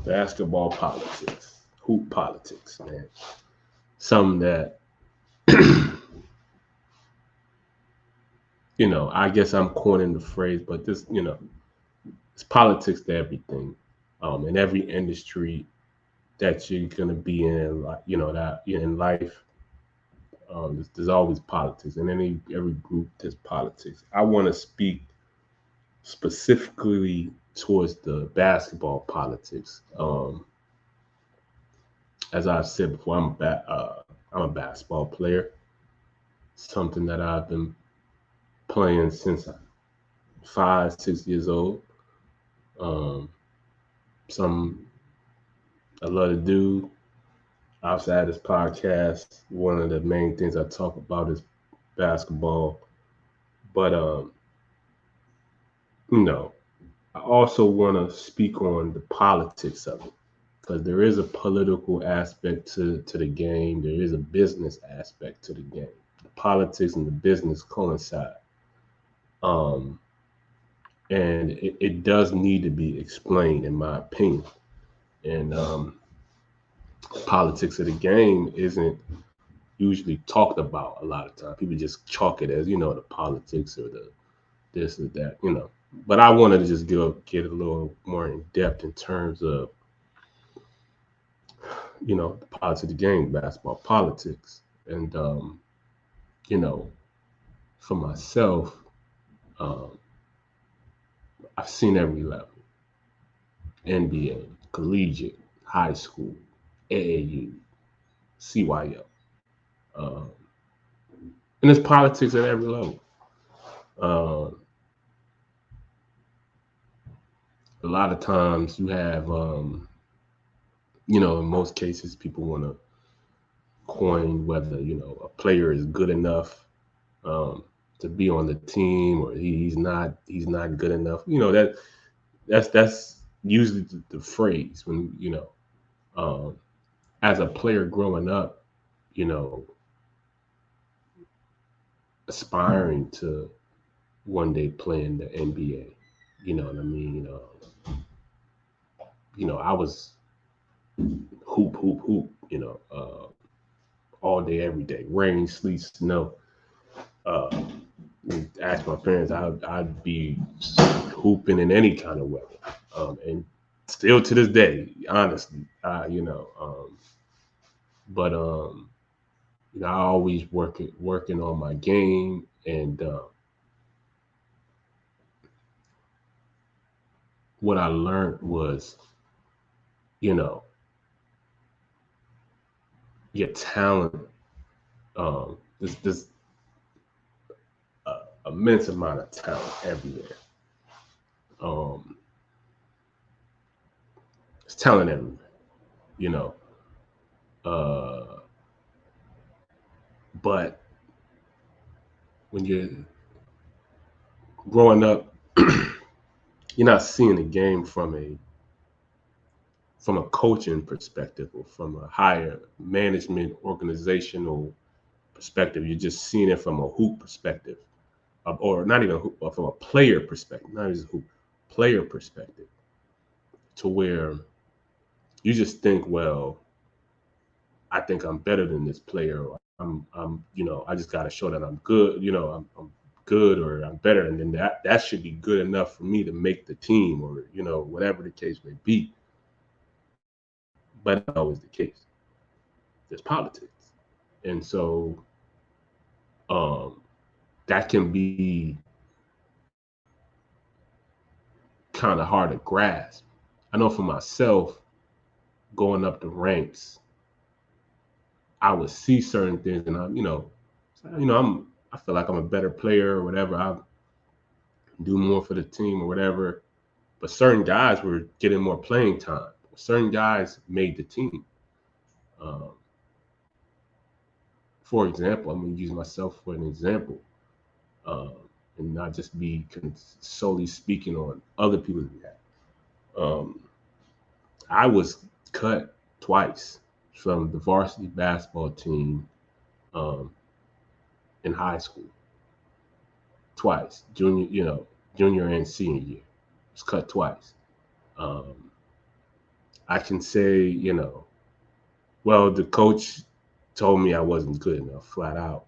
Basketball politics, hoop politics, man. Something that I guess I'm coining the phrase, but this, it's politics to everything. In every industry that you're gonna be in, like that you're in life, there's always politics. In every group, there's politics. I want to speak specifically towards the basketball politics. As I've said before, I'm a basketball player. Something that I've been playing since I'm 5, 6 years old. Um, some I love to do outside this podcast. One of the main things I talk about is basketball, but you know, I also want to speak on the politics of it because there is a political aspect to the game. There is a business aspect to the game. The politics and the business coincide. Um, and it does need to be explained, in my opinion. And politics of the game isn't usually talked about a lot of times. People just chalk it as the politics or the this or that, But I wanted to just get a little more in depth in terms of the politics of the game, basketball politics, and you know, for myself, um, I've seen every level: NBA, collegiate, high school, AAU, CYO, um, and there's politics at every level. Um, a lot of times you have, in most cases, people want to coin whether a player is good enough um, to be on the team or he's not good enough. That's usually the phrase when um, as a player growing up, you know, aspiring to one day play in the NBA. You know what I mean? I was hoop, hoop, hoop. All day, every day, rain, sleet, snow. Uh, ask my parents, I'd be hooping in any kind of weather, and still to this day, honestly, but I always working on my game, and what I learned was, you know, your talent. There's immense amount of talent everywhere. Um, there's talent everywhere. You know, uh, but when you're growing up, you're not seeing the game from a coaching perspective or from a higher management organizational perspective. You're just seeing it from a hoop perspective, or not even a hoop, but from a player perspective, not just a hoop, player perspective, to where you just think, well, I think I'm better than this player. Or I just got to show that I'm good. I'm good, or I'm better, and then that should be good enough for me to make the team, or whatever the case may be. But that's not always the case. There's politics, and so um, that can be kind of hard to grasp. I know for myself, going up the ranks, I would see certain things, and I feel like I'm a better player or whatever. I do more for the team or whatever. But certain guys were getting more playing time. Certain guys made the team. Um, for example, I'm going to use myself for an example, um, and not just be solely speaking on other people's behalf. Um, I was cut twice from the varsity basketball team um, in high school. Twice, junior and senior year. Was cut twice. Um, I can say, well, the coach told me I wasn't good enough, flat out.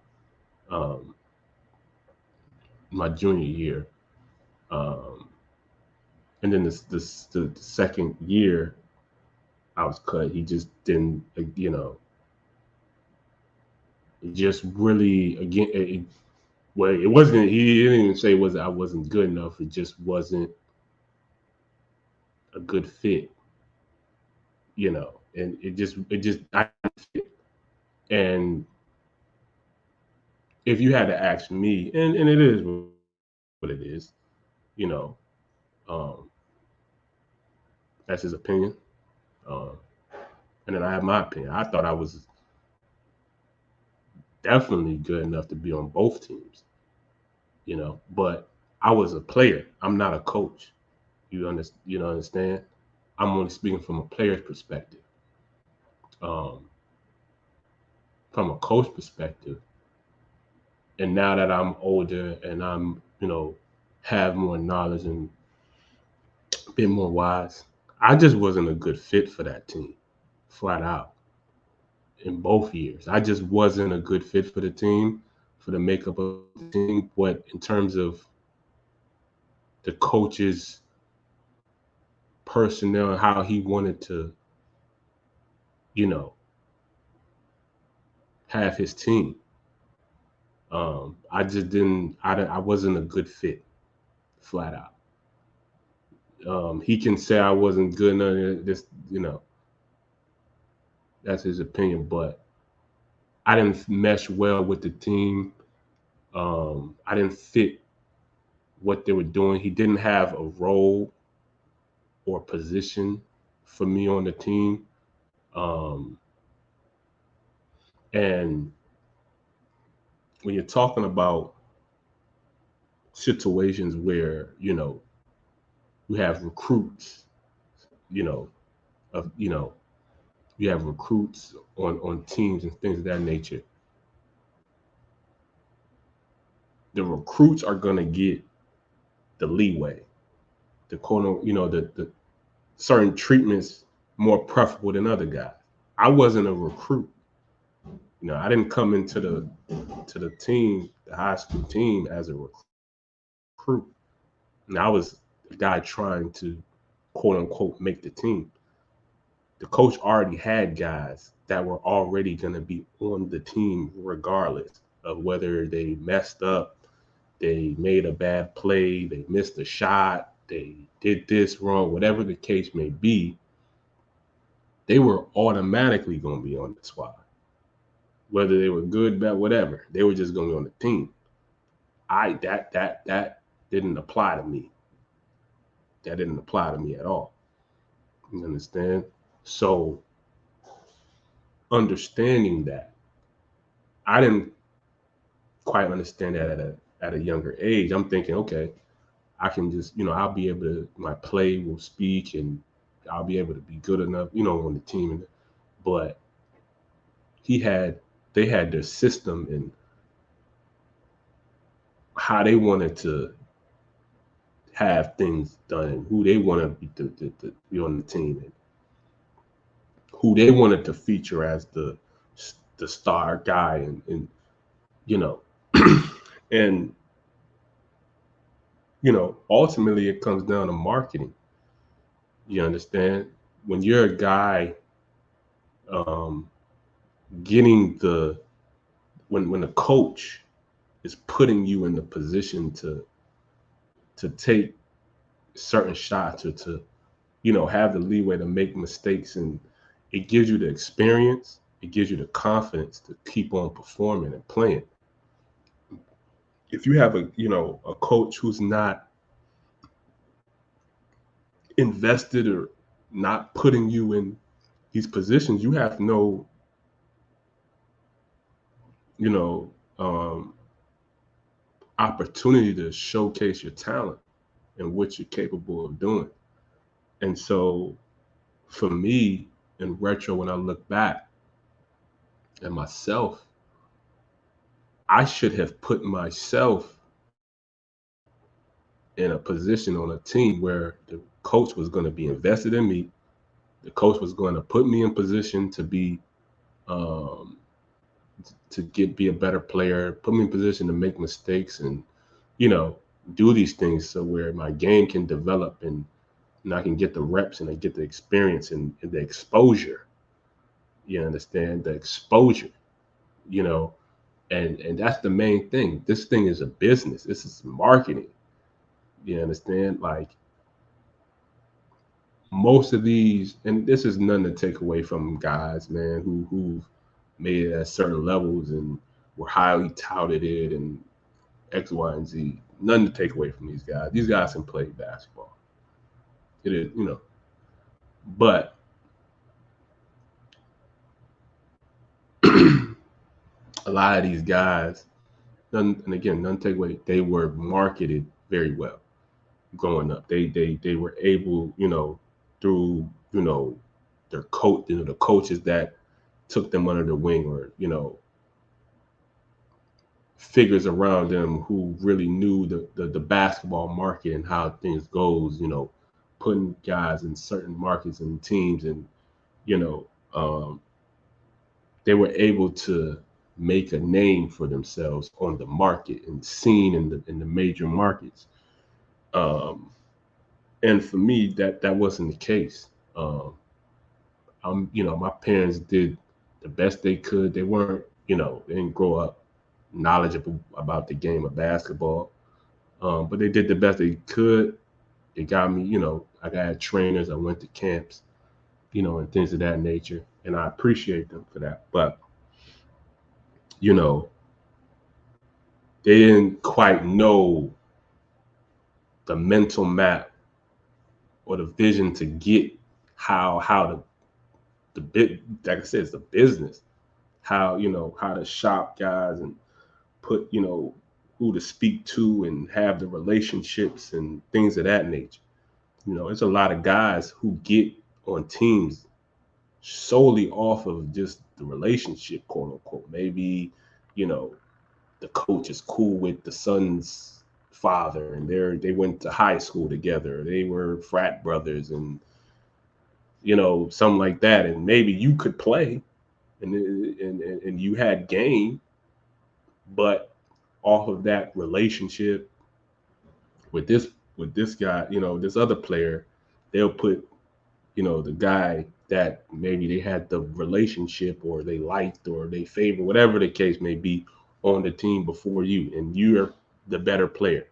Um, my junior year, um, and then the second year I was cut. He just didn't, it just really again. Well, it wasn't. He didn't even say was I wasn't good enough. It just wasn't a good fit, and it just I didn't fit. And if you had to ask me, and it is what it is, you know, um, that's his opinion. Um, and then I have my opinion. I thought I was definitely good enough to be on both teams, but I was a player. I'm not a coach. Understand? I'm only speaking from a player's perspective. Um, from a coach perspective, and now that I'm older and I'm, have more knowledge and a bit more wise, I just wasn't a good fit for that team, flat out. In both years, I just wasn't a good fit for the team, for the makeup of the team. But in terms of the coach's personnel and how he wanted to, you know, have his team, I just didn't. I wasn't a good fit, flat out. He can say I wasn't good enough. This, that's his opinion, but I didn't mesh well with the team. I didn't fit what they were doing. He didn't have a role or position for me on the team. Um, and when you're talking about situations where, you have recruits, you know, of you have recruits on teams and things of that nature. The recruits are gonna get the leeway, the corner, the certain treatments more preferable than other guys. I wasn't a recruit. I didn't come into the team, the high school team, as a recruit. And I was a guy trying to quote unquote make the team. The coach already had guys that were already going to be on the team regardless of whether they messed up, they made a bad play, they missed a shot, they did this wrong, whatever the case may be. They were automatically going to be on the squad. Whether they were good, bad, whatever, they were just going to be on the team. That didn't apply to me. That didn't apply to me at all. You understand? So understanding that, I didn't quite understand that at a younger age. I'm thinking, okay, I can just, I'll be able to, my play will speak, and I'll be able to be good enough, on the team. But they had their system and how they wanted to have things done, and who they wanted to be on the team, and who they wanted to feature as the star guy, and you know, and ultimately it comes down to marketing. You understand? When you're a guy, um, getting when the coach is putting you in the position to take certain shots, or to have the leeway to make mistakes, and it gives you the experience, it gives you the confidence to keep on performing and playing. If you have a coach who's not invested or not putting you in these positions, you have no you know um, opportunity to showcase your talent and what you're capable of doing. And so for me, in retro, when I look back at myself, I should have put myself in a position on a team where the coach was going to be invested in me, the coach was going to put me in position to be be a better player, put me in position to make mistakes and, you know, do these things so where my game can develop and I can get the reps and I get the experience and the exposure. You understand? The exposure, you know, and that's the main thing. This thing is a business. This is marketing. You understand? Like most of these, and this is nothing to take away from guys, man, who've made it at certain levels and were highly touted it and X, Y, and Z. Nothing to take away from these guys. These guys can play basketball. It is, you know, but a lot of these guys, and again, none take away, they were marketed very well growing up. They were able, you know, through, you know, their coach, you know, the coaches that took them under the wing, or, you know, figures around them who really knew the basketball market and how things goes, you know, putting guys in certain markets and teams, and, you know, they were able to make a name for themselves on the market and seen in the major markets. Um, and for me, that wasn't the case. You know, my parents did the best they could. They weren't, you know, they didn't grow up knowledgeable about the game of basketball, but they did the best they could. It got me, you know, I got trainers, I went to camps, you know, and things of that nature, and I appreciate them for that. But, you know, they didn't quite know the mental map or the vision to get how the bit, like I said, it's the business. How, you know, how to shop guys and put, you know, who to speak to and have the relationships and things of that nature. You know, there's a lot of guys who get on teams solely off of just the relationship, quote unquote. Maybe, you know, the coach is cool with the son's father and they went to high school together. They were frat brothers and, you know, something like that. And maybe you could play and you had game, but off of that relationship with this guy, you know, this other player, they'll put, you know, the guy that maybe they had the relationship or they liked or they favor, whatever the case may be, on the team before you, and you're the better player.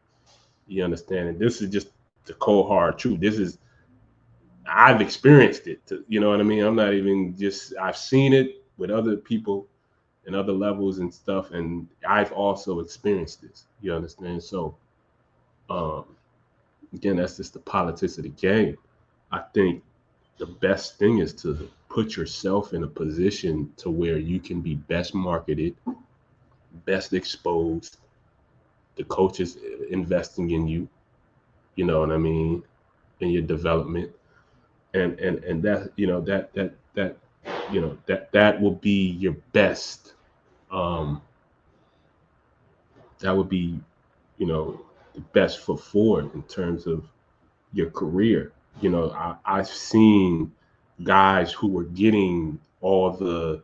You understand? And this is just the cold hard truth. This is, I've experienced it. You know what I mean? I'm not even just, I've seen it with other people and other levels and stuff, and I've also experienced this. You understand? So, um, again, that's just the politics of the game. I think the best thing is to put yourself in a position to where you can be best marketed, best exposed. The coach is investing in you, you know what I mean, in your development. And that, you know, that you know, that will be your best, um that would be, you know, the best foot forward in terms of your career. You know, I've seen guys who were getting all the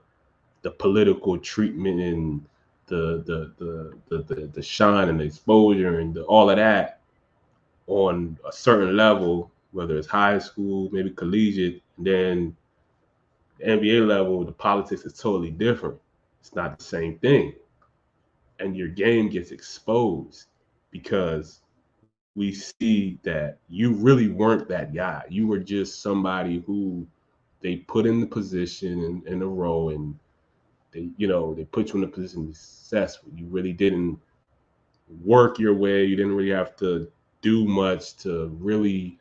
political treatment and the shine and the exposure and all of that on a certain level, whether it's high school, maybe collegiate, and then the NBA level, the politics is totally different. It's not the same thing. And your game gets exposed because we see that you really weren't that guy. You were just somebody who they put in the position and in a role, and they, you know, they put you in a position to be successful. You really didn't work your way. You didn't really have to do much to really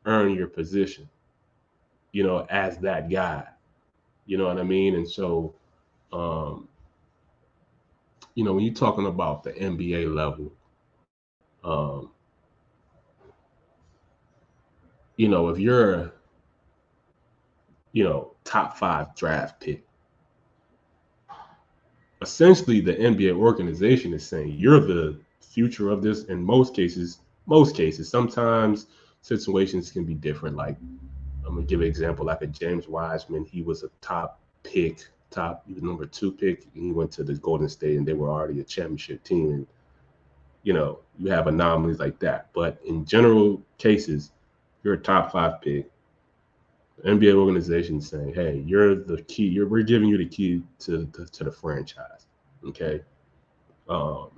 earn your position, you know, as that guy. You know what I mean? And so, um, you know, when you're talking about the NBA level, um, you know, if you're a, you know, top 5 draft pick, essentially the NBA organization is saying you're the future of this. In most cases, sometimes situations can be different. Like I'm gonna give an example like a James Wiseman. He was a top pick, he was number 2 pick. And he went to the Golden State, and they were already a championship team. And you have anomalies like that. But in general cases, you're a top 5 pick. The NBA organization saying, "Hey, you're the key. We're giving you the key to the franchise." Okay, um,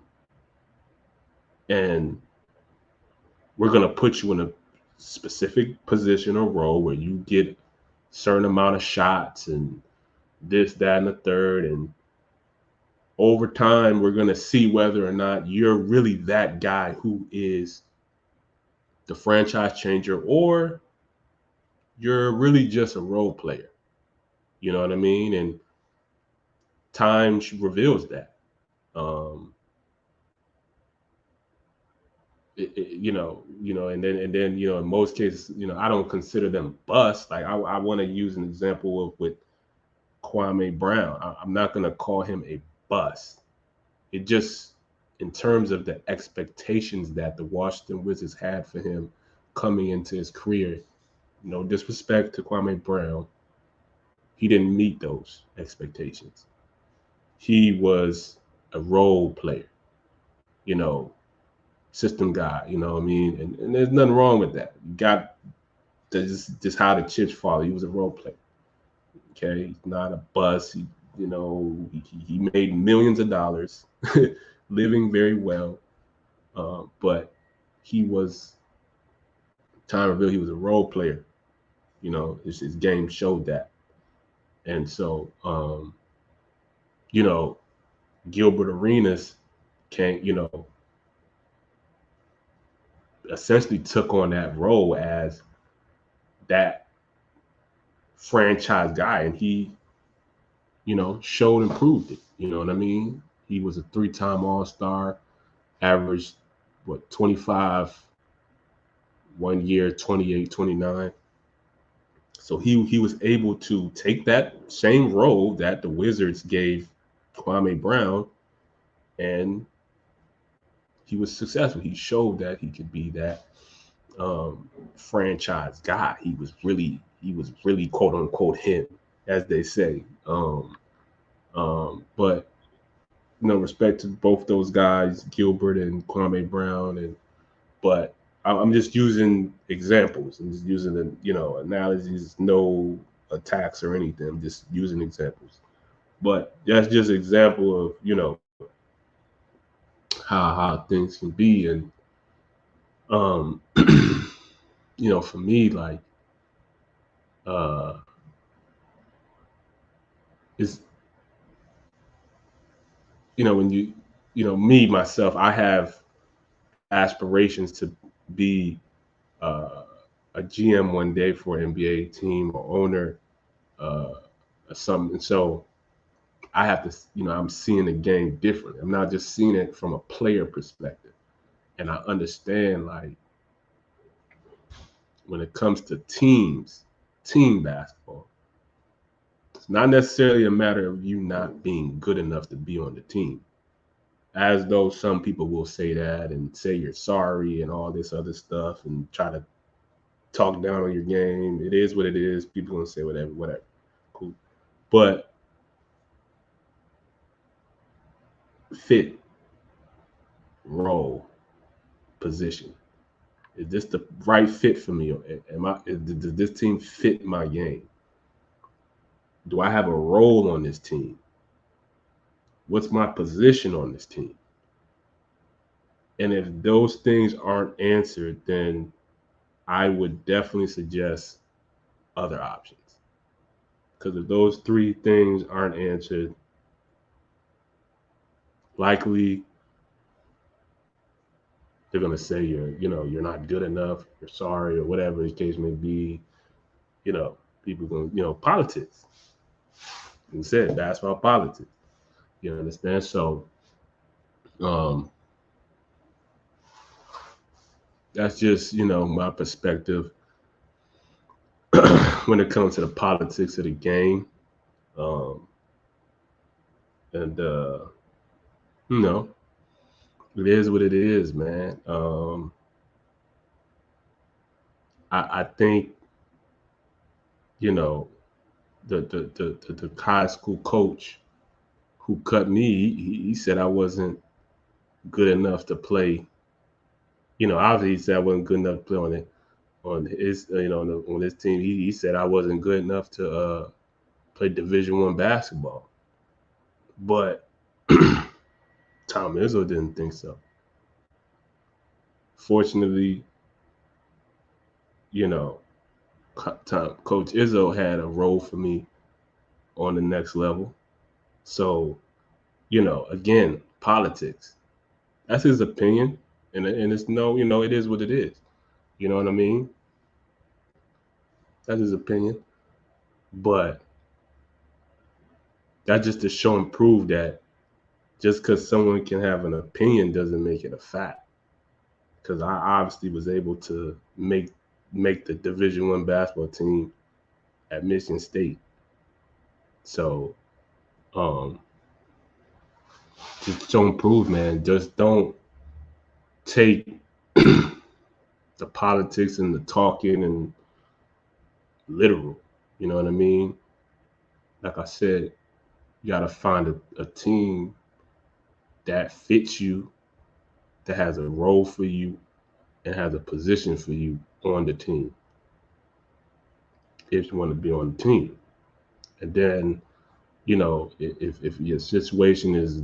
and we're gonna put you in a specific position or role where you get certain amount of shots and this, that, and the third. And over time, we're going to see whether or not you're really that guy who is the franchise changer, or you're really just a role player. You know what I mean? And time reveals that. Um, and then in most cases, I don't consider them bust. Like I want to use an example with Kwame Brown. I'm not going to call him a bust. It just, in terms of the expectations that the Washington Wizards had for him coming into his career, no disrespect to Kwame Brown, he didn't meet those expectations. He was a role player, system guy, you know what I mean? And there's nothing wrong with that. You got just how the chips fall. He was a role player. Okay, he's not a bust. He made millions of dollars, living very well. But he was, time revealed, he was a role player. His game showed that. And so, Gilbert Arenas essentially took on that role as that franchise guy, and he, showed and proved it. You know what I mean? He was a 3-time All-Star, averaged 25 1 year, 28, 29. So he was able to take that same role that the Wizards gave Kwame Brown, and he was successful. He showed that he could be that franchise guy. He was really quote unquote him, as they say. But respect to both those guys, Gilbert and Kwame Brown, but I'm just using examples. I'm just using analogies, no attacks or anything. I'm just using examples. But that's just an example of how things can be. And for me, like is when me myself, I have aspirations to be a GM one day for an NBA team or owner or something. So I have to, I'm seeing the game differently. I'm not just seeing it from a player perspective. And I understand, like, when it comes to team basketball, it's not necessarily a matter of you not being good enough to be on the team. As though some people will say that and say you're sorry and all this other stuff and try to talk down on your game. It is what it is. People gonna say whatever. Cool. But fit, role, position. Is this the right fit for me? Does this team fit my game? Do I have a role on this team? What's my position on this team? And if those things aren't answered, then I would definitely suggest other options. Because if those 3 things aren't answered, likely they're going to say you're not good enough, you're sorry, or whatever the case may be. People going, politics. You said basketball politics. You understand? So that's just, my perspective when it comes to the politics of the game. And it is what it is, man. I think you know, the high school coach who cut me, he said I wasn't good enough to play. Obviously he said I wasn't good enough to play on his on his team. He said I wasn't good enough to play Division I basketball. But Tom Izzo didn't think so. Fortunately, Coach Izzo had a role for me on the next level. So, again, politics. That's his opinion, and it's no, it is what it is. You know what I mean? That's his opinion, but that just to show and prove that just because someone can have an opinion doesn't make it a fact. Because I obviously was able to make the Division I basketball team at Michigan State. So, just show and prove, man. Just don't take the politics and the talking and literal. You know what I mean? Like I said, you got to find a team that fits you, that has a role for you, and has a position for you on the team. If you want to be on the team. And then, if your situation is,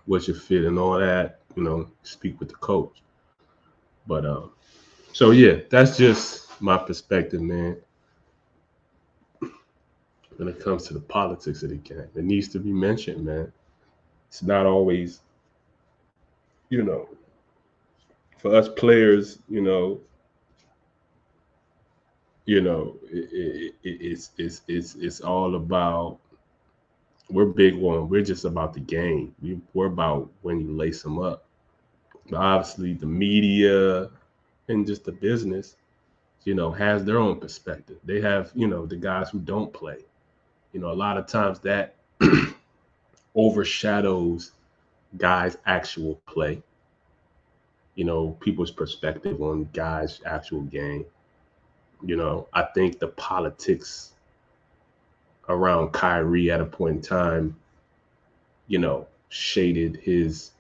what's your fit and all that, speak with the coach. But so yeah, that's just my perspective, man. When it comes to the politics of the game, it needs to be mentioned, man. It's not always, for us players, it's all about. We're big one. We're just about the game. We're about when you lace them up. But obviously, the media and just the business, has their own perspective. They have, the guys who don't play. A lot of times that overshadows guys' actual play. People's perspective on guys' actual game. I think the politics around Kyrie at a point in time, shaded his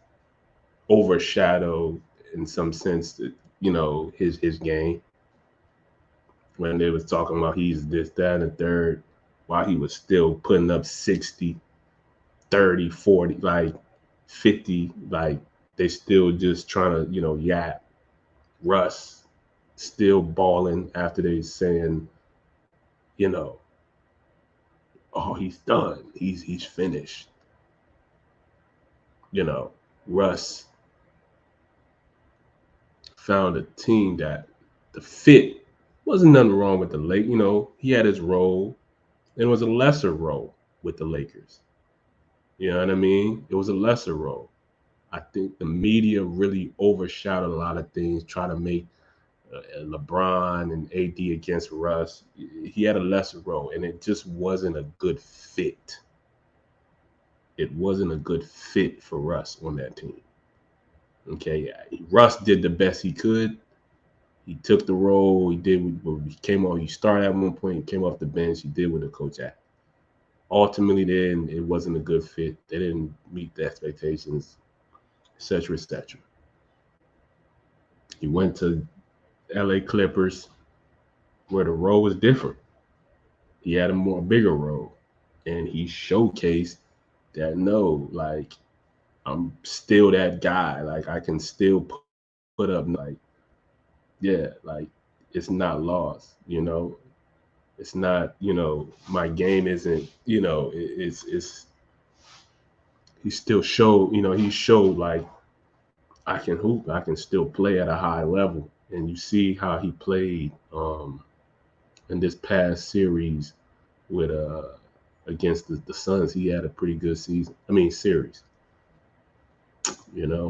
overshadowed in some sense, his game. When they was talking about he's this, that, and the third, while he was still putting up 60, 30, 40, like 50, like they still just trying to, yap. Russ still balling after they saying, oh, he's done. He's finished. Russ found a team that the fit wasn't nothing wrong with the Lake. He had his role. It was a lesser role with the Lakers. You know what I mean? It was a lesser role. I think the media really overshadowed a lot of things, try to make LeBron and AD against Russ. He had a lesser role, and it just wasn't a good fit. It wasn't a good fit for Russ on that team. Okay, Russ did the best he could. He took the role. He did. He came on. He started at one point. He came off the bench. He did what the coach asked. Ultimately, then it wasn't a good fit. They didn't meet the expectations, etc., etc. He went to LA Clippers, where the role was different. He had a bigger role, and he showcased that no, like I'm still that guy. Like I can still put up, like yeah, like it's not lost. It's not. My game isn't. It's he still showed. He showed like I can hoop. I can still play at a high level, and you see how he played in this past series with against the Suns. He had a pretty good season. I mean series.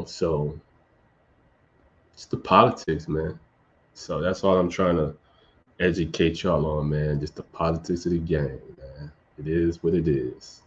So it's the politics, man. So that's all I'm trying to educate y'all on, man. Just the politics of the game, man. It is what it is.